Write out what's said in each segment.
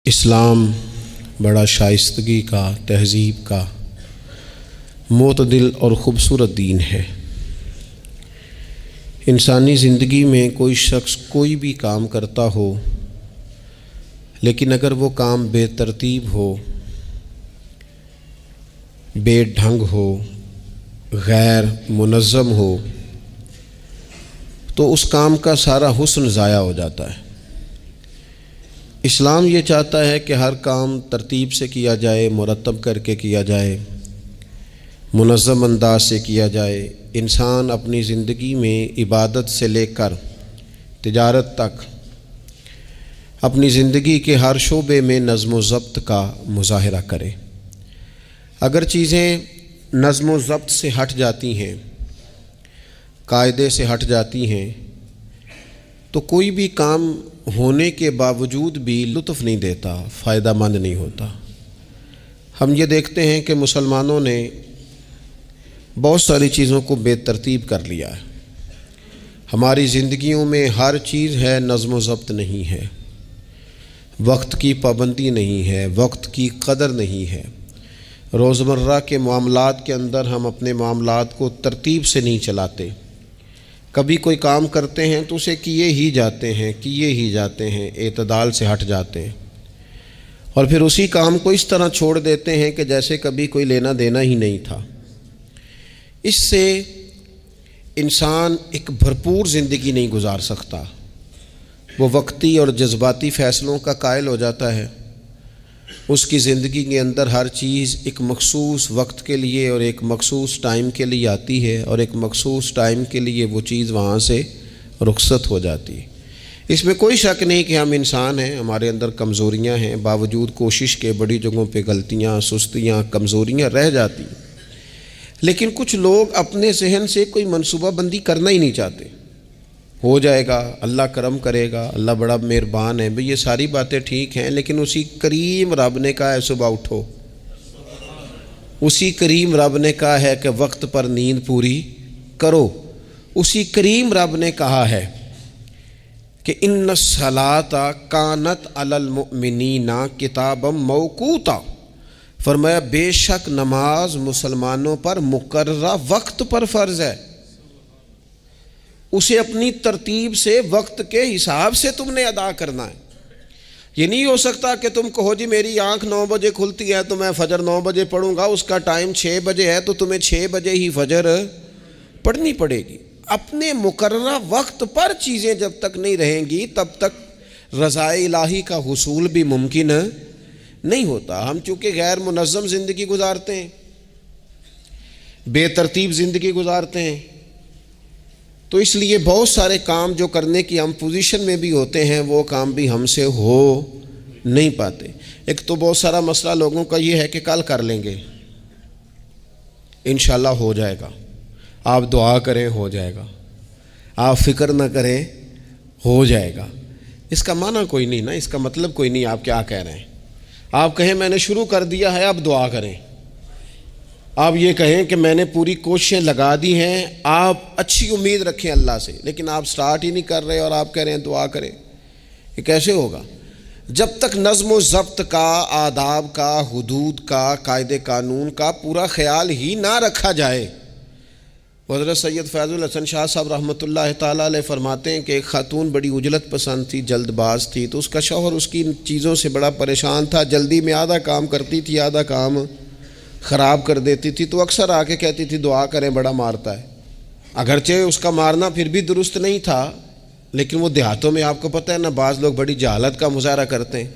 اسلام بڑا شائستگی کا، تہذیب کا معتدل اور خوبصورت دین ہے۔ انسانی زندگی میں کوئی شخص کوئی بھی کام کرتا ہو، لیکن اگر وہ کام بے ترتیب ہو، بے ڈھنگ ہو، غیر منظم ہو، تو اس کام کا سارا حسن ضائع ہو جاتا ہے۔ اسلام یہ چاہتا ہے کہ ہر کام ترتیب سے کیا جائے، مرتب کر کے کیا جائے، منظم انداز سے کیا جائے۔ انسان اپنی زندگی میں عبادت سے لے کر تجارت تک اپنی زندگی کے ہر شعبے میں نظم و ضبط کا مظاہرہ کرے۔ اگر چیزیں نظم و ضبط سے ہٹ جاتی ہیں، قاعدے سے ہٹ جاتی ہیں، تو کوئی بھی کام ہونے کے باوجود بھی لطف نہیں دیتا، فائدہ مند نہیں ہوتا۔ ہم یہ دیکھتے ہیں کہ مسلمانوں نے بہت ساری چیزوں کو بے ترتیب کر لیا ہے۔ ہماری زندگیوں میں ہر چیز ہے، نظم و ضبط نہیں ہے، وقت کی پابندی نہیں ہے، وقت کی قدر نہیں ہے۔ روزمرہ کے معاملات کے اندر ہم اپنے معاملات کو ترتیب سے نہیں چلاتے۔ کبھی کوئی کام کرتے ہیں تو اسے کیے ہی جاتے ہیں، اعتدال سے ہٹ جاتے ہیں، اور پھر اسی کام کو اس طرح چھوڑ دیتے ہیں کہ جیسے کبھی کوئی لینا دینا ہی نہیں تھا۔ اس سے انسان ایک بھرپور زندگی نہیں گزار سکتا، وہ وقتی اور جذباتی فیصلوں کا قائل ہو جاتا ہے۔ اس کی زندگی کے اندر ہر چیز ایک مخصوص وقت کے لیے اور ایک مخصوص ٹائم کے لیے آتی ہے، اور ایک مخصوص ٹائم کے لیے وہ چیز وہاں سے رخصت ہو جاتی ہے۔ اس میں کوئی شک نہیں کہ ہم انسان ہیں، ہمارے اندر کمزوریاں ہیں، باوجود کوشش کے بڑی جگہوں پہ غلطیاں، سستیاں، کمزوریاں رہ جاتی ہیں۔ لیکن کچھ لوگ اپنے ذہن سے کوئی منصوبہ بندی کرنا ہی نہیں چاہتے۔ ہو جائے گا، اللہ کرم کرے گا، اللہ بڑا مہربان ہے، بھئی یہ ساری باتیں ٹھیک ہیں، لیکن اسی کریم رب نے کہا ہے صبح اٹھو، اسی کریم رب نے کہا ہے کہ وقت پر نیند پوری کرو، اسی کریم رب نے کہا ہے کہ ان الصلاۃ کانت علی المؤمنین کتابا موقوتا، فرمایا بے شک نماز مسلمانوں پر مقررہ وقت پر فرض ہے۔ اسے اپنی ترتیب سے، وقت کے حساب سے تم نے ادا کرنا ہے۔ یہ نہیں ہو سکتا کہ تم کہو جی میری آنکھ 9 بجے کھلتی ہے تو میں فجر 9 بجے پڑھوں گا، اس کا ٹائم 6 بجے ہے تو تمہیں 6 بجے ہی فجر پڑھنی پڑے گی۔ اپنے مقررہ وقت پر چیزیں جب تک نہیں رہیں گی تب تک رضا الہی کا حصول بھی ممکن نہیں ہوتا۔ ہم چونکہ غیر منظم زندگی گزارتے ہیں، بے ترتیب زندگی گزارتے ہیں، تو اس لیے بہت سارے کام جو کرنے کی ہم پوزیشن میں بھی ہوتے ہیں وہ کام بھی ہم سے ہو نہیں پاتے۔ ایک تو بہت سارا مسئلہ لوگوں کا یہ ہے کہ کل کر لیں گے، انشاءاللہ ہو جائے گا، آپ دعا کریں ہو جائے گا، آپ فکر نہ کریں ہو جائے گا۔ اس کا معنی کوئی نہیں نا، اس کا مطلب کوئی نہیں۔ آپ کیا کہہ رہے ہیں؟ آپ کہیں میں نے شروع کر دیا ہے، آپ دعا کریں۔ آپ یہ کہیں کہ میں نے پوری کوششیں لگا دی ہیں، آپ اچھی امید رکھیں اللہ سے، لیکن آپ سٹارٹ ہی نہیں کر رہے اور آپ کہہ رہے ہیں دعا کریں۔ یہ کیسے ہوگا؟ جب تک نظم و ضبط کا، آداب کا، حدود کا، قاعدے قانون کا پورا خیال ہی نہ رکھا جائے۔ حضرت سید فیض الحسن شاہ صاحب رحمۃ اللہ تعالیٰ علیہ فرماتے ہیں کہ ایک خاتون بڑی عجلت پسند تھی، جلد باز تھی، تو اس کا شوہر اس کی ان چیزوں سے بڑا پریشان تھا، جلدی میں آدھا کام کرتی تھی، آدھا کام خراب کر دیتی تھی، تو اکثر آ کے کہتی تھی دعا کریں بڑا مارتا ہے۔ اگرچہ اس کا مارنا پھر بھی درست نہیں تھا، لیکن وہ دیہاتوں میں آپ کو پتہ ہے نا، بعض لوگ بڑی جہالت کا مظاہرہ کرتے ہیں،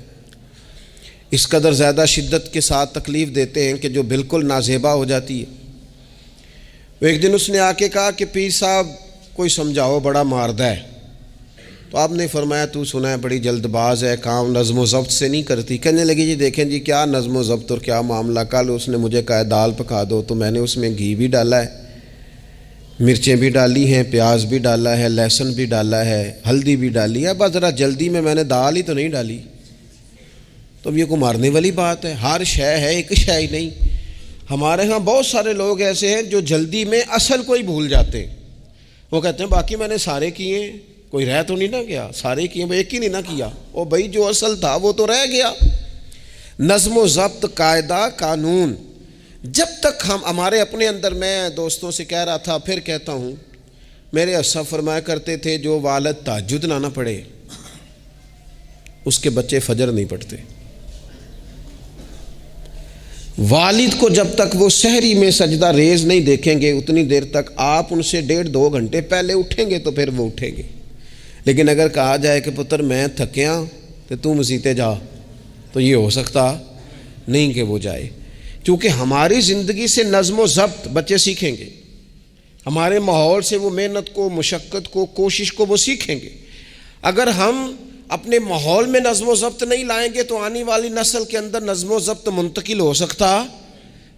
اس قدر زیادہ شدت کے ساتھ تکلیف دیتے ہیں کہ جو بالکل نازیبا ہو جاتی ہے۔ ایک دن اس نے آ کے کہا کہ پیر صاحب کوئی سمجھاؤ، بڑا ماردہ ہے۔ تو آپ نے فرمایا تو سنا ہے بڑی جلد باز ہے، کام نظم و ضبط سے نہیں کرتی۔ کہنے لگی جی دیکھیں جی کیا نظم و ضبط اور کیا معاملہ، کل اس نے مجھے کہا دال پکا دو تو میں نے اس میں گھی بھی ڈالا ہے، مرچیں بھی ڈالی ہیں، پیاز بھی ڈالا ہے، لہسن بھی ڈالا ہے، ہلدی بھی ڈالی ہے، بس ذرا جلدی میں نے دال ہی تو نہیں ڈالی۔ تو اب یہ کو مارنے والی بات ہے؟ ہر شے ہے، ایک شے ہی نہیں۔ ہمارے ہاں بہت سارے لوگ ایسے ہیں جو جلدی میں اصل کو ہی بھول جاتے ہیں۔ وہ کہتے ہیں باقی میں نے سارے کیے ہیں، کوئی رہ تو نہیں نہ گیا، سارے کیے، ایک ہی نہیں نہ کیا، وہ بھائی جو اصل تھا وہ تو رہ گیا۔ نظم و ضبط، قاعدہ، قانون، جب تک ہم ہمارے اپنے اندر، میں دوستوں سے کہہ رہا تھا پھر کہتا ہوں، میرے اسا فرمایا کرتے تھے جو والد تہجد نہ پڑھے اس کے بچے فجر نہیں پڑھتے۔ والد کو جب تک وہ سحری میں سجدہ ریز نہیں دیکھیں گے اتنی دیر تک آپ ان سے 1.5-2 گھنٹے پہلے اٹھیں گے تو پھر وہ اٹھیں گے۔ لیکن اگر کہا جائے کہ پتر میں تھکیاں تو تو مسیتے جا، تو یہ ہو سکتا نہیں کہ وہ جائے، کیونکہ ہماری زندگی سے نظم و ضبط بچے سیکھیں گے، ہمارے ماحول سے وہ محنت کو، مشقت کو، کوشش کو وہ سیکھیں گے۔ اگر ہم اپنے ماحول میں نظم و ضبط نہیں لائیں گے تو آنے والی نسل کے اندر نظم و ضبط منتقل ہو سکتا،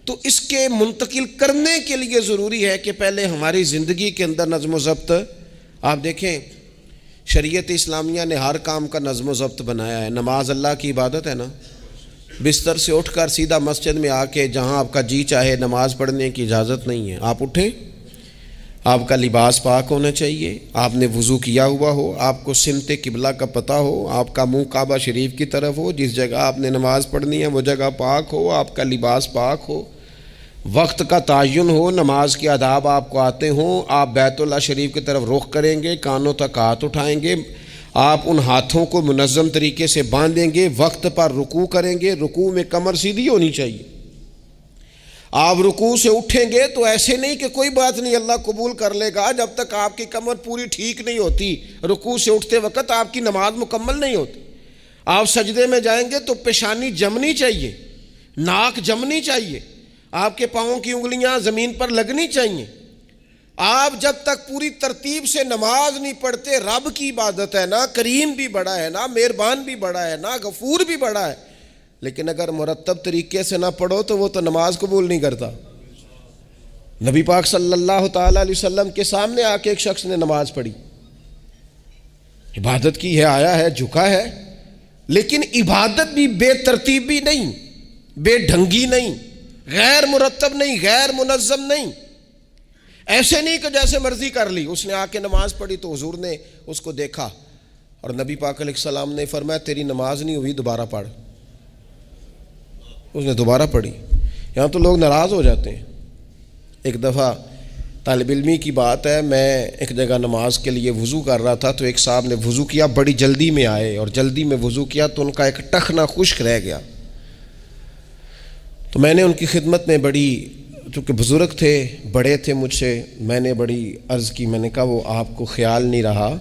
تو اس کے منتقل کرنے کے لیے ضروری ہے کہ پہلے ہماری زندگی کے اندر نظم و ضبط۔ آپ دیکھیں شریعت اسلامیہ نے ہر کام کا نظم و ضبط بنایا ہے۔ نماز اللہ کی عبادت ہے نا، بستر سے اٹھ کر سیدھا مسجد میں آ کے جہاں آپ کا جی چاہے نماز پڑھنے کی اجازت نہیں ہے۔ آپ اٹھیں، آپ کا لباس پاک ہونا چاہیے، آپ نے وضو کیا ہوا ہو، آپ کو سمت قبلہ کا پتہ ہو، آپ کا منہ کعبہ شریف کی طرف ہو، جس جگہ آپ نے نماز پڑھنی ہے وہ جگہ پاک ہو، آپ کا لباس پاک ہو، وقت کا تعین ہو، نماز کے آداب آپ کو آتے ہوں، آپ بیت اللہ شریف کی طرف رخ کریں گے، کانوں تک ہاتھ اٹھائیں گے، آپ ان ہاتھوں کو منظم طریقے سے باندھیں گے، وقت پر رکوع کریں گے، رکوع میں کمر سیدھی ہونی چاہیے۔ آپ رکوع سے اٹھیں گے تو ایسے نہیں کہ کوئی بات نہیں اللہ قبول کر لے گا، جب تک آپ کی کمر پوری ٹھیک نہیں ہوتی رکوع سے اٹھتے وقت آپ کی نماز مکمل نہیں ہوتی۔ آپ سجدے میں جائیں گے تو پیشانی جمنی چاہیے، ناک جمنی چاہیے، آپ کے پاؤں کی انگلیاں زمین پر لگنی چاہیے۔ آپ جب تک پوری ترتیب سے نماز نہیں پڑھتے، رب کی عبادت ہے نا، کریم بھی بڑا ہے نا، مہربان بھی بڑا ہے نا، غفور بھی بڑا ہے، لیکن اگر مرتب طریقے سے نہ پڑھو تو وہ تو نماز قبول نہیں کرتا۔ نبی پاک صلی اللہ تعالی علیہ وسلم کے سامنے آ کے ایک شخص نے نماز پڑھی، عبادت کی ہے، آیا ہے، جھکا ہے، لیکن عبادت بھی بے ترتیب بھی نہیں، بے ڈھنگی نہیں، غیر مرتب نہیں، غیر منظم نہیں، ایسے نہیں کہ جیسے مرضی کر لی۔ اس نے آ کے نماز پڑھی تو حضور نے اس کو دیکھا اور نبی پاک علیہ السلام نے فرمایا تیری نماز نہیں ہوئی، دوبارہ پڑھ۔ اس نے دوبارہ پڑھی۔ یہاں تو لوگ ناراض ہو جاتے ہیں۔ ایک دفعہ طالب علمی کی بات ہے، میں ایک جگہ نماز کے لیے وضو کر رہا تھا تو ایک صاحب نے وضو کیا، بڑی جلدی میں آئے اور جلدی میں وضو کیا تو ان کا ایک ٹخنا خشک رہ گیا۔ تو میں نے ان کی خدمت میں بڑی، چونکہ بزرگ تھے، بڑے تھے مجھ سے، میں نے بڑی عرض کی، میں نے کہا وہ آپ کو خیال نہیں رہا،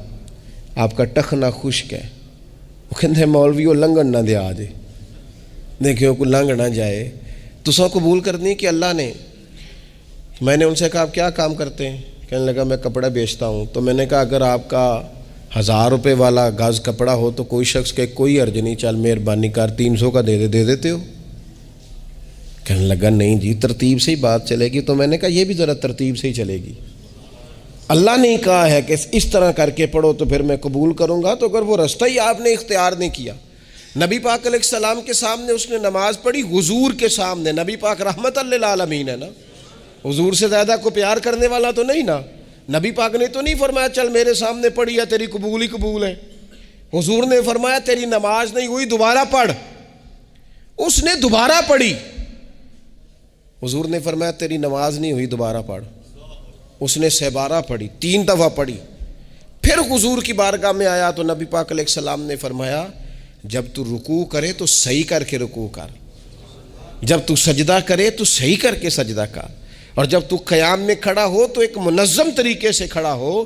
آپ کا ٹخنا خشک ہے۔ وہ کہتے ہیں مولوی وہ لنگن نہ دے آجے، دیکھیں کو لنگ نہ جائے، تو سو قبول کرنی کہ اللہ نے۔ میں نے ان سے کہا آپ کیا کام کرتے ہیں؟ کہنے لگا میں کپڑا بیچتا ہوں۔ تو میں نے کہا اگر آپ کا 1000 روپے والا گاز کپڑا ہو تو کوئی شخص کہ کوئی عرض نہیں، چل مہربانی کر 300 کا دے دیتے ہو؟ کہنے لگا نہیں جی ترتیب سے ہی بات چلے گی۔ تو میں نے کہا یہ بھی ذرا ترتیب سے ہی چلے گی، اللہ نے کہا ہے کہ اس طرح کر کے پڑھو تو پھر میں قبول کروں گا، تو اگر وہ رستہ ہی آپ نے اختیار نہیں کیا۔ نبی پاک علیہ السلام کے سامنے اس نے نماز پڑھی، حضور کے سامنے، نبی پاک رحمت للعالمین ہے نا، حضور سے زیادہ کو پیار کرنے والا تو نہیں نا۔ نبی پاک نے تو نہیں فرمایا چل میرے سامنے پڑھی ہے تیری قبول ہی قبول ہے، حضور نے فرمایا تیری نماز نہیں ہوئی، دوبارہ پڑھ۔ اس نے دوبارہ پڑھی، حضور نے فرمایا تیری نماز نہیں ہوئی، دوبارہ پڑھ۔ اس نے 12 پڑھی، 3 دفعہ پڑھی، پھر حضور کی بارگاہ میں آیا تو نبی پاک علیہ السلام نے فرمایا جب تو رکوع کرے تو صحیح کر کے رکوع کر، جب تو سجدہ کرے تو صحیح کر کے سجدہ کر، اور جب تو قیام میں کھڑا ہو تو ایک منظم طریقے سے کھڑا ہو۔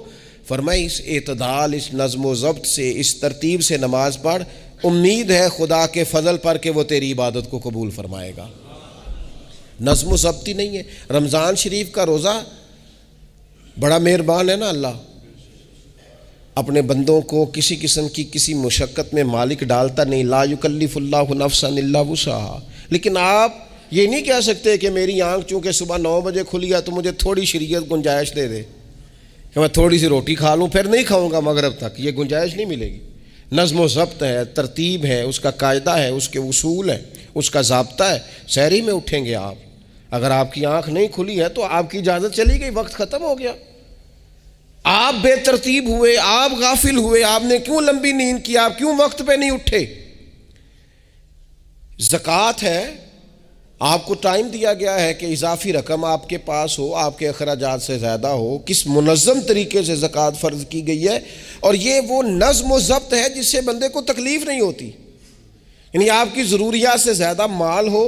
فرمائی اس اعتدال، اس نظم و ضبط سے، اس ترتیب سے نماز پڑھ، امید ہے خدا کے فضل پر کہ وہ تیری عبادت کو قبول فرمائے گا۔ نظم و ضبط ہی نہیں ہے۔ رمضان شریف کا روزہ، بڑا مہربان ہے نا اللہ، اپنے بندوں کو کسی قسم کی کسی مشقت میں مالک ڈالتا نہیں، لا یکلف اللہ نفسا الا وسعہا۔ لیکن آپ یہ نہیں کہہ سکتے کہ میری آنکھ چونکہ صبح 9 بجے کھلی ہے تو مجھے تھوڑی شریعت گنجائش دے دے کہ میں تھوڑی سی روٹی کھا لوں پھر نہیں کھاؤں گا مغرب تک، یہ گنجائش نہیں ملے گی۔ نظم و ضبط ہے، ترتیب ہے، اس کا قاعدہ ہے، اس کے اصول ہے، اس کا ضابطہ ہے۔ سحری میں اٹھیں گے آپ، اگر آپ کی آنکھ نہیں کھلی ہے تو آپ کی اجازت چلی گئی، وقت ختم ہو گیا۔ آپ بے ترتیب ہوئے، آپ غافل ہوئے، آپ نے کیوں لمبی نیند کی، آپ کیوں وقت پہ نہیں اٹھے؟ زکوٰۃ ہے، آپ کو ٹائم دیا گیا ہے کہ اضافی رقم آپ کے پاس ہو، آپ کے اخراجات سے زیادہ ہو، کس منظم طریقے سے زکوٰۃ فرض کی گئی ہے، اور یہ وہ نظم و ضبط ہے جس سے بندے کو تکلیف نہیں ہوتی. یعنی آپ کی ضروریات سے زیادہ مال ہو،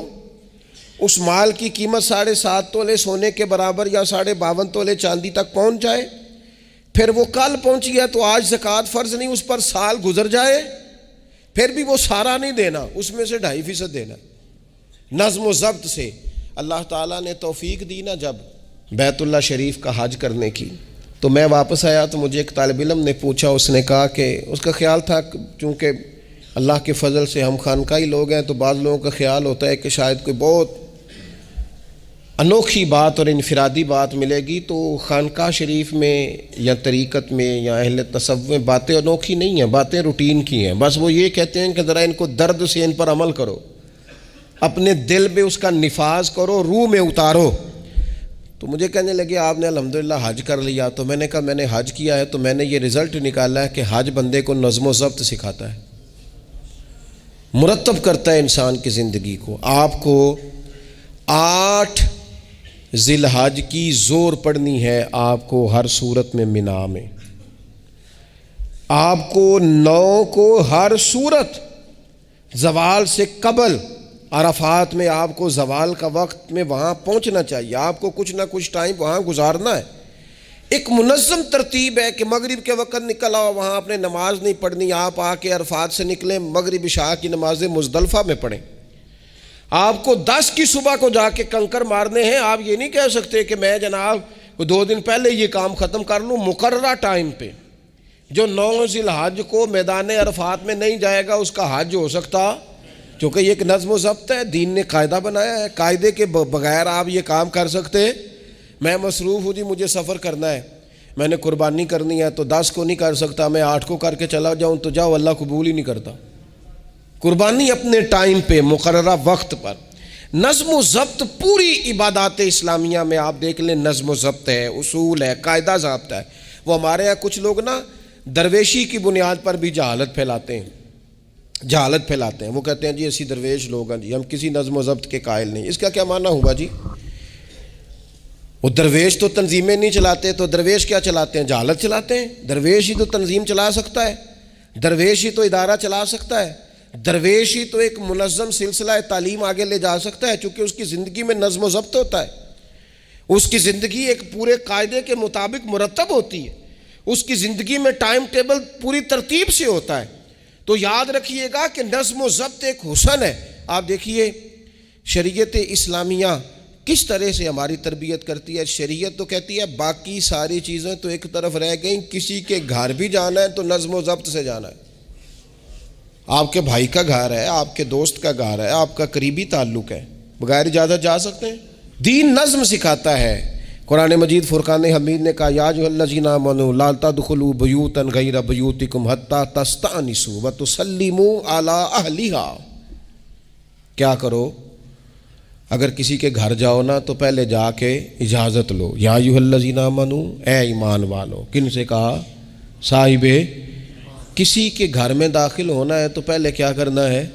اس مال کی قیمت 7.5 تولے سونے کے برابر یا 52.5 تولے چاندی تک پہنچ جائے، پھر وہ کل پہنچی ہے تو آج زکوٰۃ فرض نہیں، اس پر سال گزر جائے، پھر بھی وہ سارا نہیں دینا، اس میں سے 2.5% دینا. نظم و ضبط سے اللہ تعالیٰ نے توفیق دی نا جب بیت اللہ شریف کا حج کرنے کی. تو میں واپس آیا تو مجھے ایک طالب علم نے پوچھا، اس نے کہا کہ اس کا خیال تھا چونکہ اللہ کے فضل سے ہم خانقاہی لوگ ہیں تو بعض لوگوں کا خیال ہوتا ہے کہ شاید کوئی بہت انوکھی بات اور انفرادی بات ملے گی، تو خانقاہ شریف میں یا طریقت میں یا اہل تصوف میں باتیں انوکھی نہیں ہیں، باتیں روٹین کی ہیں. بس وہ یہ کہتے ہیں کہ ذرا ان کو درد سے ان پر عمل کرو، اپنے دل میں اس کا نفاذ کرو، روح میں اتارو. تو مجھے کہنے لگے آپ نے الحمدللہ حج کر لیا. تو میں نے کہا میں نے حج کیا ہے تو میں نے یہ رزلٹ نکالا ہے کہ حج بندے کو نظم و ضبط سکھاتا ہے، مرتب کرتا ہے انسان کی زندگی کو. آپ کو 8 ذی الحج کی زور پڑنی ہے، آپ کو ہر صورت میں مینا میں، آپ کو 9 کو ہر صورت زوال سے قبل عرفات میں آپ کو زوال کا وقت میں وہاں پہنچنا چاہیے، آپ کو کچھ نہ کچھ ٹائم وہاں گزارنا ہے. ایک منظم ترتیب ہے کہ مغرب کے وقت نکل آؤ، وہاں آپ نے نماز نہیں پڑھنی، آپ آ کے عرفات سے نکلیں، مغرب عشاء کی نمازیں مزدلفہ میں پڑھیں. آپ کو 10 کی صبح کو جا کے کنکر مارنے ہیں، آپ یہ نہیں کہہ سکتے کہ میں جناب 2 دن پہلے یہ کام ختم کر لوں. مقررہ ٹائم پہ جو 9 ذی الحج کو میدان عرفات میں نہیں جائے گا اس کا حج ہو سکتا، کیونکہ یہ ایک نظم و ضبط ہے، دین نے قاعدہ بنایا ہے، قاعدے کے بغیر آپ یہ کام کر سکتے. میں مصروف ہوں جی، مجھے سفر کرنا ہے، میں نے قربانی کرنی ہے تو 10 کو نہیں کر سکتا، میں 8 کو کر کے چلا جاؤں تو جاؤ، اللہ قبول ہی نہیں کرتا. قربانی اپنے ٹائم پہ مقررہ وقت پر. نظم و ضبط پوری عبادات اسلامیہ میں آپ دیکھ لیں، نظم و ضبط ہے، اصول ہے، قاعدہ ضابطہ ہے. وہ ہمارے یہاں کچھ لوگ نا درویشی کی بنیاد پر بھی جہالت پھیلاتے ہیں. وہ کہتے ہیں جی اسی درویش لوگ ہیں جی، ہم کسی نظم و ضبط کے قائل نہیں. اس کا کیا معنی ہوا جی؟ وہ درویش تو تنظیمیں نہیں چلاتے، تو درویش کیا چلاتے ہیں؟ جہالت چلاتے ہیں. درویش ہی تو تنظیم چلا سکتا ہے، درویش ہی تو ادارہ چلا سکتا ہے، درویش ہی تو ایک منظم سلسلہ تعلیم آگے لے جا سکتا ہے، چونکہ اس کی زندگی میں نظم و ضبط ہوتا ہے، اس کی زندگی ایک پورے قاعدے کے مطابق مرتب ہوتی ہے، اس کی زندگی میں ٹائم ٹیبل پوری ترتیب سے ہوتا ہے. تو یاد رکھیے گا کہ نظم و ضبط ایک حسن ہے. آپ دیکھیے شریعت اسلامیہ کس طرح سے ہماری تربیت کرتی ہے. شریعت تو کہتی ہے باقی ساری چیزیں تو ایک طرف رہ گئیں، کسی کے گھر بھی جانا ہے تو نظم و ضبط سے جانا ہے. آپ کے بھائی کا گھر ہے، آپ کے دوست کا گھر ہے، آپ کا قریبی تعلق ہے، بغیر اجازت جا سکتے ہیں؟ دین نظم سکھاتا ہے. قرآن مجید فرقان حمید نے کہا یا ایھا الذین آمنوا لا تدخلوا بیوتا غیر بیوتکم حتی تستأنسوا وتسلموا علی اہلھا. کیا کرو؟ اگر کسی کے گھر جاؤ نا تو پہلے جا کے اجازت لو. یا ایھا الذین آمنوا، اے ایمان والو. کن سے کہا؟ صاحب. کسی کے گھر میں داخل ہونا ہے تو پہلے کیا کرنا ہے؟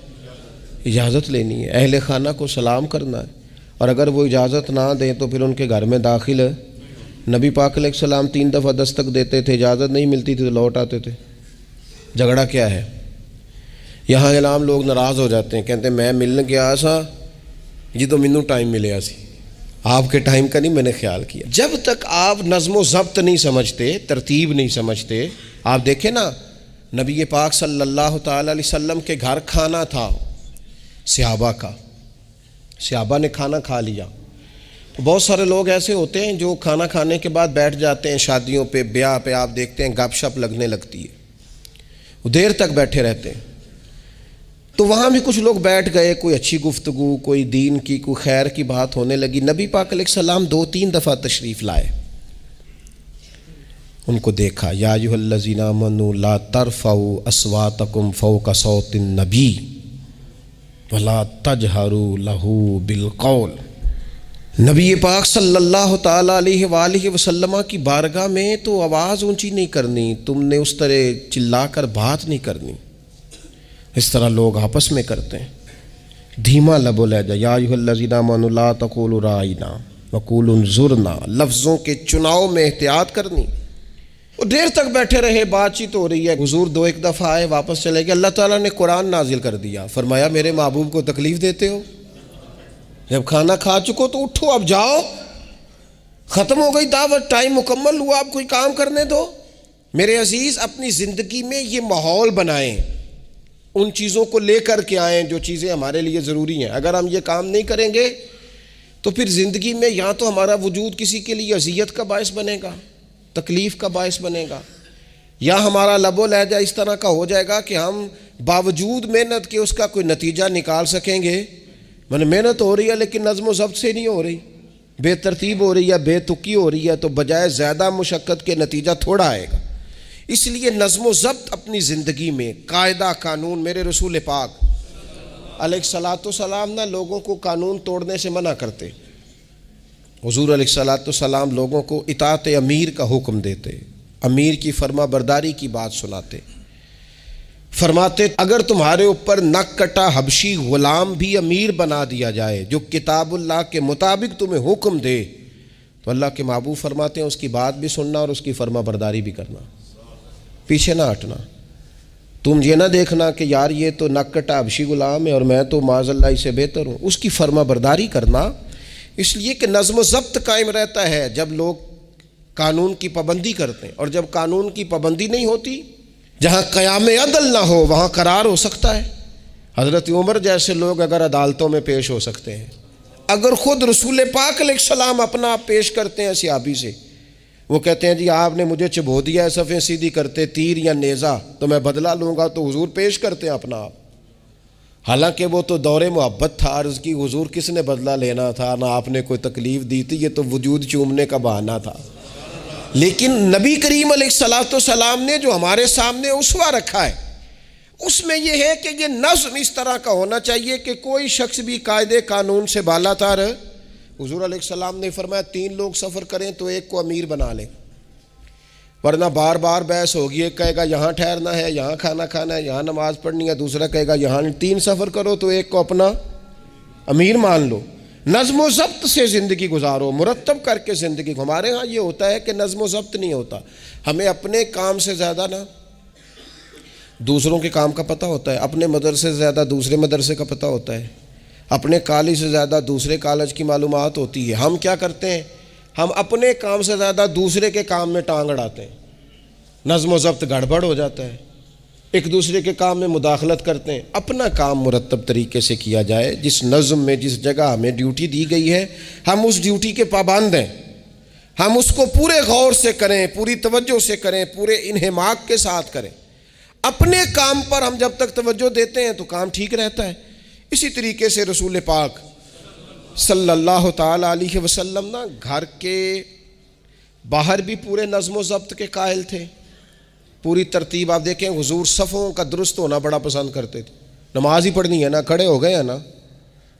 اجازت لینی ہے. اہل خانہ کو سلام کرنا ہے، اور اگر وہ اجازت نہ دیں تو پھر ان کے گھر میں داخل ہے. نبی پاک علیہ السلام 3 دفعہ دستک دیتے تھے، اجازت نہیں ملتی تھی تو لوٹ آتے تھے. جھگڑا کیا ہے؟ یہاں اعلام لوگ ناراض ہو جاتے ہیں، کہتے ہیں میں ملنے گیا سا جی تو مینوں ٹائم ملیا سی، آپ کے ٹائم کا نہیں میں نے خیال کیا. جب تک آپ نظم و ضبط نہیں سمجھتے، ترتیب نہیں سمجھتے. آپ دیکھیں نا نبی پاک صلی اللہ تعالی علیہ وسلم کے گھر کھانا تھا صحابہ کا، صحابہ نے کھانا کھا لیا. بہت سارے لوگ ایسے ہوتے ہیں جو کھانا کھانے کے بعد بیٹھ جاتے ہیں، شادیوں پہ، بیاہ پہ آپ دیکھتے ہیں گپ شپ لگنے لگتی ہے، وہ دیر تک بیٹھے رہتے ہیں. تو وہاں بھی کچھ لوگ بیٹھ گئے، کوئی اچھی گفتگو، کوئی دین کی، کوئی خیر کی بات ہونے لگی. نبی پاک علیہ السلام 2-3 دفعہ تشریف لائے، ان کو دیکھا. یا ایھا الذین آمنوا لا ترفعوا اصواتکم فوق صوت النبی ولا تجہروا لہ بالقول. نبی پاک صلی اللہ تعالی علیہ وآلہ وسلم کی بارگاہ میں تو آواز اونچی نہیں کرنی، تم نے اس طرح چلا کر بات نہیں کرنی، اس طرح لوگ آپس میں کرتے ہیں. دھیما لب و لہجہ، یا ایھا الذین آمنوا لا تقولوا رائنا وقولوا انظرنا، لفظوں کے چناؤ میں احتیاط کرنی۔ وہ دیر تک بیٹھے رہے، بات چیت ہو رہی ہے، حضور دو ایک دفعہ آئے واپس چلے گئے، اللہ تعالیٰ نے قرآن نازل کر دیا، فرمایا میرے محبوب کو تکلیف دیتے ہو؟ جب کھانا کھا چکو تو اٹھو، اب جاؤ، ختم ہو گئی دعوت، ٹائم مکمل ہوا، اب کوئی کام کرنے دو۔ میرے عزیز، اپنی زندگی میں یہ ماحول بنائیں، ان چیزوں کو لے کر کے آئیں جو چیزیں ہمارے لیے ضروری ہیں۔ اگر ہم یہ کام نہیں کریں گے تو پھر زندگی میں یا تو ہمارا وجود کسی کے لیے اذیت کا باعث بنے گا، تکلیف کا باعث بنے گا، یا ہمارا لب و لہجہ اس طرح کا ہو جائے گا کہ ہم باوجود محنت کے اس کا کوئی نتیجہ نکال سکیں گے۔ محنت ہو رہی ہے لیکن نظم و ضبط سے نہیں ہو رہی، بے ترتیب ہو رہی ہے، بے تکی ہو رہی ہے، تو بجائے زیادہ مشقت کے نتیجہ تھوڑا آئے گا۔ اس لیے نظم و ضبط اپنی زندگی میں، قاعدہ قانون۔ میرے رسول پاک علیہ الصلاۃ والسلام نہ لوگوں کو قانون توڑنے سے منع کرتے، حضور علیہ الصلاۃ والسلام لوگوں کو اطاعت امیر کا حکم دیتے، امیر کی فرما برداری کی بات سناتے، فرماتے اگر تمہارے اوپر نک کٹا حبشی غلام بھی امیر بنا دیا جائے جو کتاب اللہ کے مطابق تمہیں حکم دے، تو اللہ کے محبوب فرماتے ہیں اس کی بات بھی سننا اور اس کی فرما برداری بھی کرنا، پیچھے نہ ہٹنا۔ تم یہ نہ دیکھنا کہ یار یہ تو نک کٹا حبشی غلام ہے اور میں تو معاذ اللہ اس سے بہتر ہوں، اس کی فرما برداری کرنا۔ اس لیے کہ نظم و ضبط قائم رہتا ہے جب لوگ قانون کی پابندی کرتے ہیں، اور جب قانون کی پابندی نہیں ہوتی، جہاں قیام عدل نہ ہو وہاں قرار ہو سکتا ہے۔ حضرت عمر جیسے لوگ اگر عدالتوں میں پیش ہو سکتے ہیں، اگر خود رسول پاک علیہ السلام اپنا آپ پیش کرتے ہیں صحابی سے، وہ کہتے ہیں جی آپ نے مجھے چبھو دیا ہے صفیں سیدھی کرتے تیر یا نیزہ، تو میں بدلہ لوں گا، تو حضور پیش کرتے ہیں اپنا آپ، حالانکہ وہ تو دور محبت تھا، عرض کی حضور کس نے بدلہ لینا تھا، نہ آپ نے کوئی تکلیف دی تھی، یہ تو وجود چومنے کا بہانہ تھا۔ لیکن نبی کریم علیہ الصلاۃ والسلام نے جو ہمارے سامنے اسوہ رکھا ہے، اس میں یہ ہے کہ یہ نظم اس طرح کا ہونا چاہیے کہ کوئی شخص بھی قاعدے قانون سے بالا تر۔ حضور علیہ السلام نے فرمایا 3 لوگ سفر کریں تو ایک کو امیر بنا لیں، ورنہ بار بار بحث ہوگی، ایک کہے گا یہاں ٹھہرنا ہے، یہاں کھانا کھانا ہے، یہاں نماز پڑھنی ہے، دوسرا کہے گا یہاں۔ 3 سفر کرو تو ایک کو اپنا امیر مان لو۔ نظم و ضبط سے زندگی گزارو، مرتب کر کے زندگی۔ ہمارے ہاں یہ ہوتا ہے کہ نظم و ضبط نہیں ہوتا، ہمیں اپنے کام سے زیادہ نا دوسروں کے کام کا پتہ ہوتا ہے، اپنے مدرسے سے زیادہ دوسرے مدرسے کا پتہ ہوتا ہے، اپنے کالج سے زیادہ دوسرے کالج کی معلومات ہوتی ہے۔ ہم کیا کرتے ہیں؟ ہم اپنے کام سے زیادہ دوسرے کے کام میں ٹانگ اڑاتے ہیں، نظم و ضبط گڑبڑ ہو جاتا ہے، ایک دوسرے کے کام میں مداخلت کرتے ہیں۔ اپنا کام مرتب طریقے سے کیا جائے، جس نظم میں جس جگہ ہمیں ڈیوٹی دی گئی ہے ہم اس ڈیوٹی کے پابند ہیں، ہم اس کو پورے غور سے کریں، پوری توجہ سے کریں، پورے انہماک کے ساتھ کریں۔ اپنے کام پر ہم جب تک توجہ دیتے ہیں تو کام ٹھیک رہتا ہے۔ اسی طریقے سے رسول پاک صلی اللہ تعالی علیہ وسلم نا گھر کے باہر بھی پورے نظم و ضبط کے قائل تھے، پوری ترتیب۔ آپ دیکھیں حضور صفوں کا درست ہونا بڑا پسند کرتے تھے، نماز ہی پڑھنی ہے نا، کھڑے ہو گئے ہیں نا،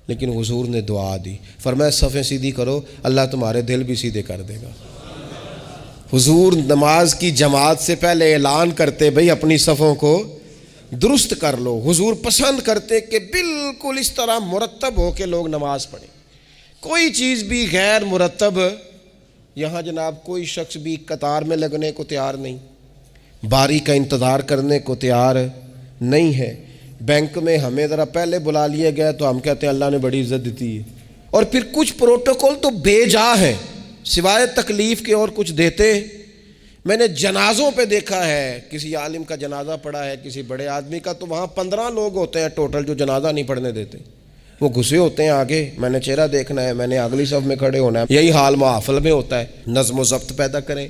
لیکن حضور نے دعا دی، فرمایا صفیں سیدھی کرو، اللہ تمہارے دل بھی سیدھے کر دے گا۔ حضور نماز کی جماعت سے پہلے اعلان کرتے بھئی اپنی صفوں کو درست کر لو۔ حضور پسند کرتے کہ بالکل اس طرح مرتب ہو کے لوگ نماز پڑھیں، کوئی چیز بھی غیر مرتب۔ یہاں جناب کوئی شخص بھی قطار میں لگنے کو تیار نہیں، باری کا انتظار کرنے کو تیار نہیں ہے۔ بینک میں ہمیں ذرا پہلے بلا لیا گیا تو ہم کہتے ہیں اللہ نے بڑی عزت دیتی ہے، اور پھر کچھ پروٹوکول تو بے جا ہے، سوائے تکلیف کے اور کچھ دیتے۔ میں نے جنازوں پہ دیکھا ہے، کسی عالم کا جنازہ پڑھا ہے، کسی بڑے آدمی کا، تو وہاں 15 لوگ ہوتے ہیں ٹوٹل جو جنازہ نہیں پڑھنے دیتے، وہ گھسے ہوتے ہیں آگے، میں نے چہرہ دیکھنا ہے، میں نے اگلی صف میں کھڑے ہونا ہے۔ یہی حال محافل میں ہوتا ہے۔ نظم و ضبط پیدا کریں،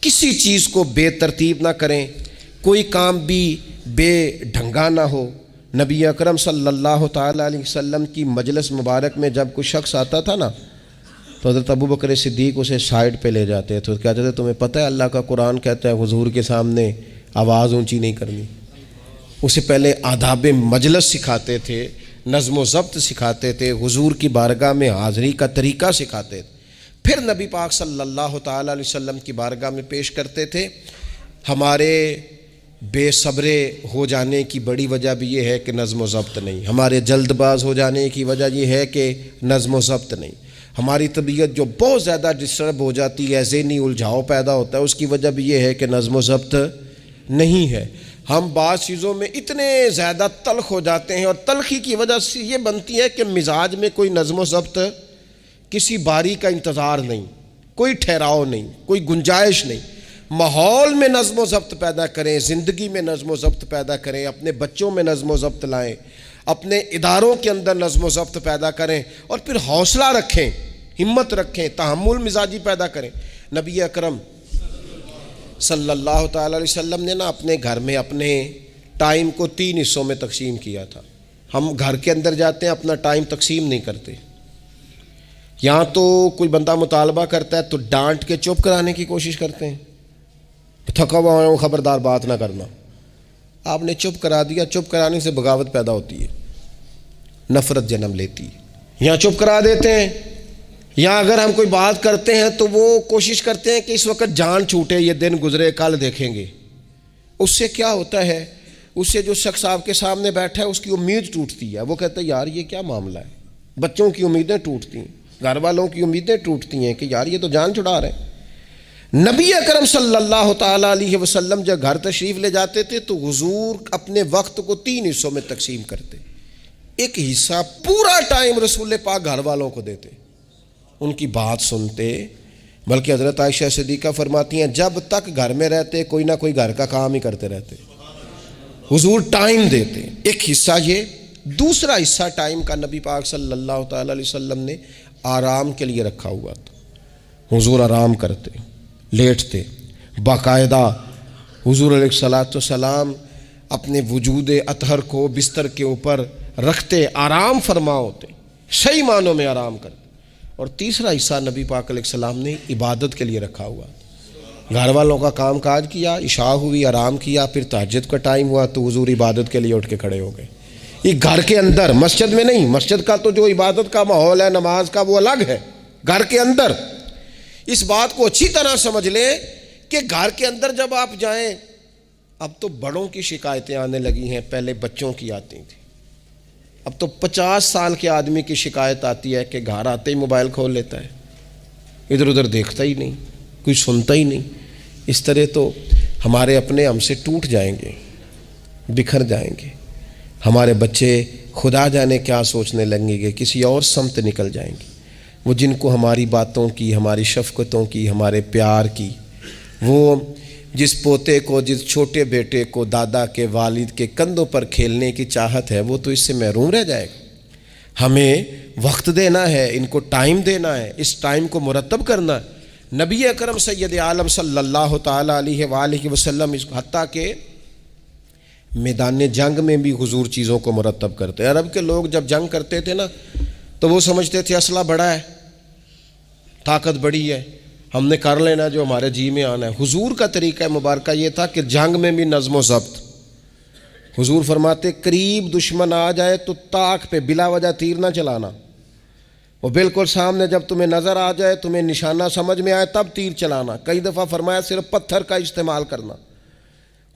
کسی چیز کو بے ترتیب نہ کریں، کوئی کام بھی بے ڈھنگا نہ ہو۔ نبی اکرم صلی اللہ تعالی علیہ وسلم کی مجلس مبارک میں جب کوئی شخص آتا تھا نا تو حضرت ابو بکر صدیق اسے سائڈ پہ لے جاتے تو کہتے تھے تمہیں پتہ ہے اللہ کا قرآن کہتا ہے حضور کے سامنے آواز اونچی نہیں کرنی۔ اسے پہلے آداب مجلس سکھاتے تھے، نظم و ضبط سکھاتے تھے، حضور کی بارگاہ میں حاضری کا طریقہ سکھاتے تھے، پھر نبی پاک صلی اللہ تعالی علیہ وسلم کی بارگاہ میں پیش کرتے تھے۔ ہمارے بے صبرے ہو جانے کی بڑی وجہ بھی یہ ہے کہ نظم و ضبط نہیں، ہمارے جلد باز ہو جانے کی وجہ یہ ہے کہ نظم و ضبط نہیں، ہماری طبیعت جو بہت زیادہ ڈسٹرب ہو جاتی ہے، ذہنی الجھاؤ پیدا ہوتا ہے، اس کی وجہ بھی یہ ہے کہ نظم و ضبط نہیں ہے۔ ہم بعض چیزوں میں اتنے زیادہ تلخ ہو جاتے ہیں، اور تلخی کی وجہ سے یہ بنتی ہے کہ مزاج میں کوئی نظم و ضبط، کسی باری کا انتظار نہیں، کوئی ٹھہراؤ نہیں، کوئی گنجائش نہیں۔ ماحول میں نظم و ضبط پیدا کریں، زندگی میں نظم و ضبط پیدا کریں، اپنے بچوں میں نظم و ضبط لائیں، اپنے اداروں کے اندر نظم و ضبط پیدا کریں، اور پھر حوصلہ رکھیں، ہمت رکھیں، تحمل مزاجی پیدا کریں۔ نبی اکرم صلی اللہ تعالی علیہ وسلم نے اپنے گھر میں اپنے ٹائم کو 3 حصوں میں تقسیم کیا تھا۔ ہم گھر کے اندر جاتے ہیں، اپنا ٹائم تقسیم نہیں کرتے۔ یہاں تو کوئی بندہ مطالبہ کرتا ہے تو ڈانٹ کے چپ کرانے کی کوشش کرتے ہیں، تھکا ہوا ہوں خبردار بات نہ کرنا۔ آپ نے چپ کرا دیا، چپ کرانے سے بغاوت پیدا ہوتی ہے، نفرت جنم لیتی ہے۔ یہاں چپ کرا دیتے ہیں، یا اگر ہم کوئی بات کرتے ہیں تو وہ کوشش کرتے ہیں کہ اس وقت جان چھوٹے، یہ دن گزرے کل دیکھیں گے۔ اس سے کیا ہوتا ہے، اس سے جو شخص آپ کے سامنے بیٹھا ہے اس کی امید ٹوٹتی ہے، وہ کہتا ہے یار یہ کیا معاملہ ہے۔ بچوں کی امیدیں ٹوٹتی ہیں، گھر والوں کی امیدیں ٹوٹتی ہیں کہ یار یہ تو جان چھڑا رہے ہیں۔ نبی اکرم صلی اللہ تعالی علیہ وسلم جب گھر تشریف لے جاتے تھے تو حضور اپنے وقت کو 3 حصوں میں تقسیم کرتے۔ ایک حصہ پورا ٹائم رسول پاک گھر والوں کو دیتے، ان کی بات سنتے، بلکہ حضرت عائشہ صدیقہ فرماتی ہیں جب تک گھر میں رہتے کوئی نہ کوئی گھر کا کام ہی کرتے رہتے، حضور ٹائم دیتے۔ ایک حصہ یہ، دوسرا حصہ ٹائم کا نبی پاک صلی اللہ تعالی علیہ وسلم نے آرام کے لیے رکھا ہوا تھا۔ حضور آرام کرتے، لیٹتے، باقاعدہ حضور علیہ الصلاۃ والسلام اپنے وجود اطہر کو بستر کے اوپر رکھتے، آرام فرما ہوتے، صحیح معنوں میں آرام کرتے۔ اور تیسرا حصہ نبی پاک علیہ السلام نے عبادت کے لیے رکھا ہوا، گھر والوں کا کام کاج کیا، عشاء ہوئی آرام کیا، پھر تہجد کا ٹائم ہوا تو حضور عبادت کے لیے اٹھ کے کھڑے ہو گئے۔ یہ گھر کے اندر، مسجد میں نہیں، مسجد کا تو جو عبادت کا ماحول ہے نماز کا وہ الگ ہے، گھر کے اندر اس بات کو اچھی طرح سمجھ لیں کہ گھر کے اندر جب آپ جائیں، اب تو بڑوں کی شکایتیں آنے لگی ہیں، پہلے بچوں کی آتی تھیں، اب تو 50 سال کے آدمی کی شکایت آتی ہے کہ گھر آتے ہی موبائل کھول لیتا ہے، ادھر ادھر دیکھتا ہی نہیں، کوئی سنتا ہی نہیں۔ اس طرح تو ہمارے اپنے ہم سے ٹوٹ جائیں گے، بکھر جائیں گے، ہمارے بچے خدا جانے کیا سوچنے لگیں گے، کسی اور سمت نکل جائیں گے۔ وہ جن کو ہماری باتوں کی، ہماری شفقتوں کی، ہمارے پیار کی، وہ جس پوتے کو، جس چھوٹے بیٹے کو دادا کے والد کے کندھوں پر کھیلنے کی چاہت ہے، وہ تو اس سے محروم رہ جائے گا۔ ہمیں وقت دینا ہے، ان کو ٹائم دینا ہے، اس ٹائم کو مرتب کرنا ہے۔ نبی اکرم سید عالم صلی اللہ تعالی علیہ وآلہ وسلم حتیٰ کہ میدان جنگ میں بھی حضور چیزوں کو مرتب کرتے۔ عرب کے لوگ جب جنگ کرتے تھے تو وہ سمجھتے تھے اسلحہ بڑا ہے، طاقت بڑی ہے، ہم نے کر لینا جو ہمارے جی میں آنا ہے۔ حضور کا طریقہ مبارکہ یہ تھا کہ جنگ میں بھی نظم و ضبط۔ حضور فرماتے قریب دشمن آ جائے تو طاق پہ بلا وجہ تیر نہ چلانا، وہ بالکل سامنے جب تمہیں نظر آ جائے، تمہیں نشانہ سمجھ میں آئے تب تیر چلانا۔ کئی دفعہ فرمایا صرف پتھر کا استعمال کرنا۔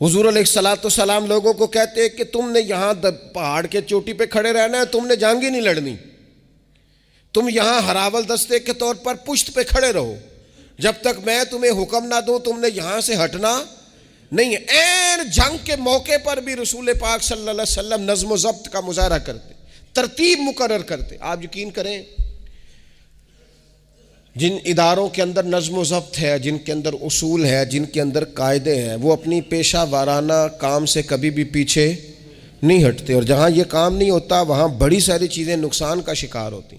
حضور علیہ الصلاۃ والسلام لوگوں کو کہتے کہ تم نے یہاں پہاڑ کے چوٹی پہ کھڑے رہنا ہے، تم نے جنگ ہی نہیں لڑنی، تم یہاں ہراول دستے کے طور پر پشت پہ کھڑے رہو، جب تک میں تمہیں حکم نہ دوں تم نے یہاں سے ہٹنا نہیں ہے۔ این جنگ کے موقع پر بھی رسول پاک صلی اللہ علیہ وسلم نظم و ضبط کا مظاہرہ کرتے، ترتیب مقرر کرتے۔ آپ یقین کریں جن اداروں کے اندر نظم و ضبط ہے، جن کے اندر اصول ہے، جن کے اندر قاعدے ہیں، وہ اپنی پیشہ وارانہ کام سے کبھی بھی پیچھے نہیں ہٹتے، اور جہاں یہ کام نہیں ہوتا وہاں بڑی ساری چیزیں نقصان کا شکار ہوتی۔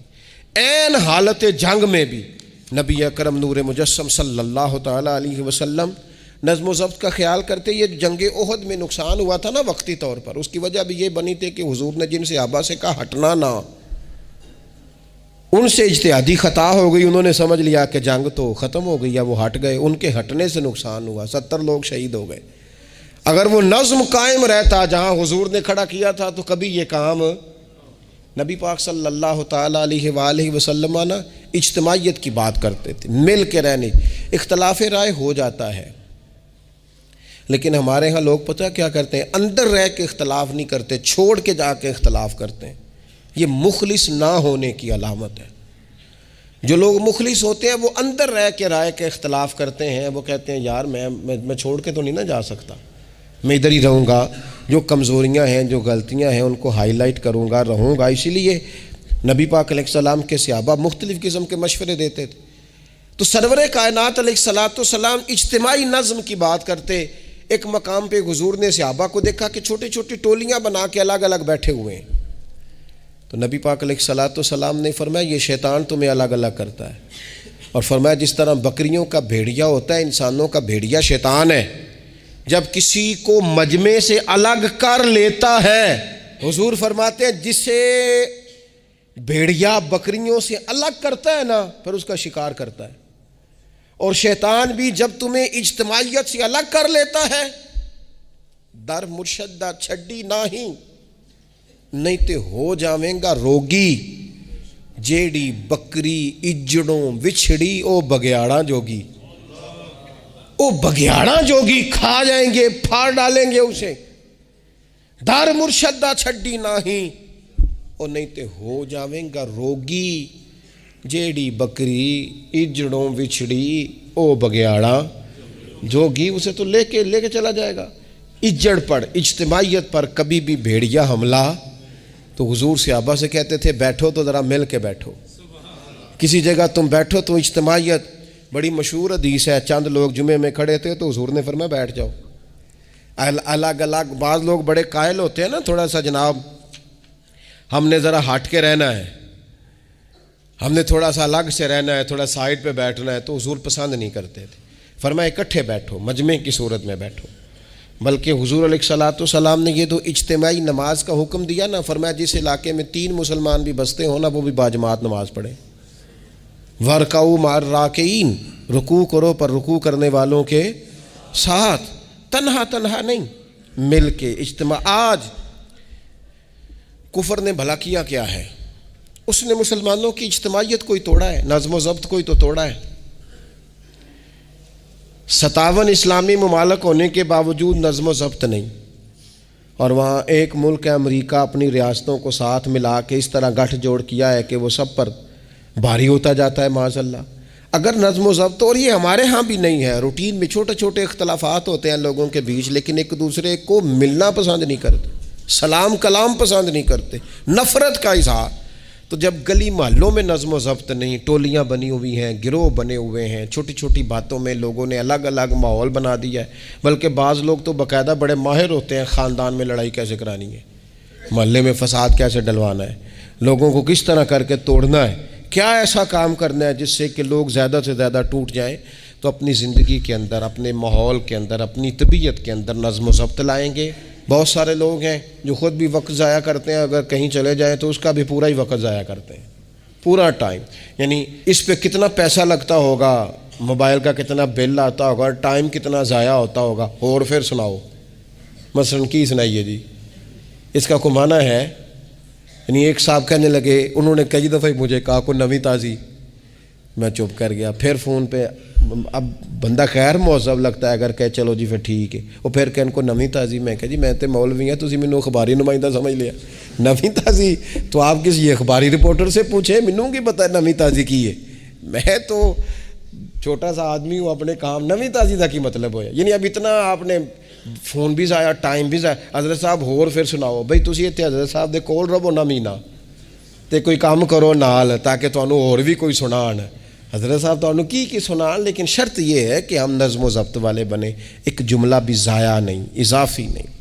این حالت جنگ میں بھی نبی اکرم نور مجسم صلی اللہ تعالی علیہ وسلم نظم و ضبط کا خیال کرتے۔ یہ جنگ احد میں نقصان ہوا تھا نا وقتی طور پر، اس کی وجہ بھی یہ بنی تھی کہ حضور نے جن صحابہ سے کہا ہٹنا نہ، ان سے اجتہادی خطا ہو گئی، انہوں نے سمجھ لیا کہ جنگ تو ختم ہو گئی ہے، وہ ہٹ گئے، ان کے ہٹنے سے نقصان ہوا، 70 لوگ شہید ہو گئے۔ اگر وہ نظم قائم رہتا جہاں حضور نے کھڑا کیا تھا تو کبھی یہ کام نبی پاک صلی اللہ تعالی علیہ وآلہ وسلم اجتماعیت کی بات کرتے تھے، مل کے رہنے۔ اختلاف رائے ہو جاتا ہے، لیکن ہمارے ہاں لوگ پتہ کیا کرتے ہیں، اندر رہ کے اختلاف نہیں کرتے، چھوڑ کے جا کے اختلاف کرتے ہیں۔ یہ مخلص نہ ہونے کی علامت ہے۔ جو لوگ مخلص ہوتے ہیں وہ اندر رہ کے رائے کے اختلاف کرتے ہیں، وہ کہتے ہیں یار میں چھوڑ کے تو نہیں نہ جا سکتا، میں ادھر ہی رہوں گا، جو کمزوریاں ہیں جو غلطیاں ہیں ان کو ہائی لائٹ کروں گا، رہوں گا۔ اسی لیے نبی پاک علیہ السلام کے صحابہ مختلف قسم کے مشورے دیتے تھے۔ تو سرور کائنات علیہ الصلوۃ والسلام اجتماعی نظم کی بات کرتے۔ ایک مقام پہ حضور نے صحابہ کو دیکھا کہ چھوٹی چھوٹی ٹولیاں بنا کے الگ الگ بیٹھے ہوئے ہیں۔ تو نبی پاک علیہ الصلوۃ والسلام نے فرمایا یہ شیطان تمہیں الگ الگ کرتا ہے، اور فرمایا جس طرح بکریوں کا بھیڑیا ہوتا ہے، انسانوں کا بھیڑیا شیطان ہے۔ جب کسی کو مجمع سے الگ کر لیتا ہے، حضور فرماتے ہیں جسے بھیڑیا بکریوں سے الگ کرتا ہے نا، پھر اس کا شکار کرتا ہے۔ اور شیطان بھی جب تمہیں اجتماعیت سے الگ کر لیتا ہے، در مرشدہ چھڈی نہیں تے ہو جاویں گا روگی، جیڑی بکری اجڑوں وچھڑی او بگیاڑا جوگی، او بگیاڑا جوگی کھا جائیں گے، پھاڑ ڈالیں گے اسے۔ در مرشدہ چھڈی او نہیں تے ہو جاویں گا روگی، جیڑی بکری اجڑوں وچھڑی او بگیاڑا جوگی۔ اسے تو لے کے چلا جائے گا۔ اجڑ پر، اجتماعیت پر کبھی بھی بھیڑیا حملہ۔ تو حضور صحابہ سے کہتے تھے بیٹھو تو ذرا مل کے بیٹھو، کسی جگہ تم بیٹھو تو اجتماعیت۔ بڑی مشہور حدیث ہے، چند لوگ جمعے میں کھڑے تھے تو حضور نے فرمایا بیٹھ جاؤ الگ الگ۔ بعض لوگ بڑے قائل ہوتے ہیں نا، تھوڑا سا جناب ہم نے ذرا ہٹ کے رہنا ہے، ہم نے تھوڑا سا الگ سے رہنا ہے، تھوڑا سائڈ پہ بیٹھنا ہے، تو حضور پسند نہیں کرتے تھے۔ فرمایا اکٹھے بیٹھو، مجمع کی صورت میں بیٹھو۔ بلکہ حضور علیہ الصلوۃ والسلام نے یہ تو اجتماعی نماز کا حکم دیا نا، فرمایا جس علاقے میں 3 مسلمان بھی بستے ہوں نا، وہ بھی باجماعت نماز پڑھیں۔ وَارْكَعُوا مَعَ الرَّاكِعِينَ، رکوع کرو پر رکوع کرنے والوں کے ساتھ، تنہا نہیں، مل کے اجتماع۔ آج کفر نے بھلا کیا ہے؟ اس نے مسلمانوں کی اجتماعیت کو ہی توڑا ہے، نظم و ضبط کو ہی تو توڑا ہے۔ 57 اسلامی ممالک ہونے کے باوجود نظم و ضبط نہیں، اور وہاں ایک ملک ہے امریکہ، اپنی ریاستوں کو ساتھ ملا کے اس طرح گٹھ جوڑ کیا ہے کہ وہ سب پر بھاری ہوتا جاتا ہے معاذ اللہ۔ اگر نظم و ضبط، اور یہ ہمارے ہاں بھی نہیں ہے، روٹین میں چھوٹے چھوٹے اختلافات ہوتے ہیں لوگوں کے بیچ، لیکن ایک دوسرے کو ملنا پسند نہیں کرتے، سلام کلام پسند نہیں کرتے، نفرت کا اظہار۔ تو جب گلی محلوں میں نظم و ضبط نہیں، ٹولیاں بنی ہوئی ہیں، گروہ بنے ہوئے ہیں، چھوٹی چھوٹی باتوں میں لوگوں نے الگ الگ ماحول بنا دیا ہے۔ بلکہ بعض لوگ تو باقاعدہ بڑے ماہر ہوتے ہیں خاندان میں لڑائی کیسے کرانی ہے، محلے میں فساد کیسے ڈلوانا ہے، لوگوں کو کس طرح کر کے توڑنا ہے، کیا ایسا کام کرنا ہے جس سے کہ لوگ زیادہ سے زیادہ ٹوٹ جائیں۔ تو اپنی زندگی کے اندر، اپنے ماحول کے اندر، اپنی طبیعت کے اندر نظم و ضبط لائیں گے۔ بہت سارے لوگ ہیں جو خود بھی وقت ضائع کرتے ہیں، اگر کہیں چلے جائیں تو اس کا بھی پورا ہی وقت ضائع کرتے ہیں، پورا ٹائم، یعنی اس پہ کتنا پیسہ لگتا ہوگا، موبائل کا کتنا بل آتا ہوگا، ٹائم کتنا ضائع ہوتا ہوگا۔ اور پھر سناؤ، مثلاً کی سنائیے جی، اس کا کمانا ہے۔ یعنی ایک صاحب کہنے لگے، انہوں نے کئی دفعہ مجھے کہا کوئی نویں تازی، میں چپ کر گیا۔ پھر فون پہ، اب بندہ خیر مہذب لگتا ہے اگر کہے چلو جی پھر ٹھیک ہے، وہ پھر کہن کو نویں تازی، میں کہا جی میں تے مولوی ہیں، تسی مینوں اخباری نمائندہ سمجھ لیا، نویں تازی تو آپ کسی اخباری رپورٹر سے پوچھیں، مینوں کی پتہ ہے نویں تازی کی ہے، میں تو چھوٹا سا آدمی ہوں، اپنے کام نویں تازی کا کی مطلب ہویا۔ یعنی اب اتنا آپ نے فون بھی ضائع، ٹائم بھی ضائع۔ حضرت صاحب ہور پھر سناؤ بھئی، تسی اتنے حضرت صاحب دے کول رہو نہ مہینہ تے کوئی کام کرو نال، تاکہ تانوں اور بھی کوئی سنان۔ حضرت صاحب تو کی سنان، لیکن شرط یہ ہے کہ ہم نظم و ضبط والے بنیں، ایک جملہ بھی ضائع نہیں، اضافی نہیں۔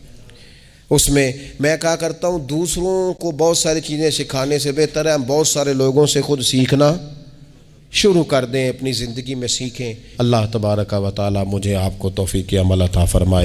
اس میں میں کہا کرتا ہوں دوسروں کو بہت ساری چیزیں سکھانے سے بہتر ہے ہم بہت سارے لوگوں سے خود سیکھنا شروع کر دیں، اپنی زندگی میں سیکھیں۔ اللہ تبارک و تعالی مجھے آپ کو توفیق عمل عطا فرمائے۔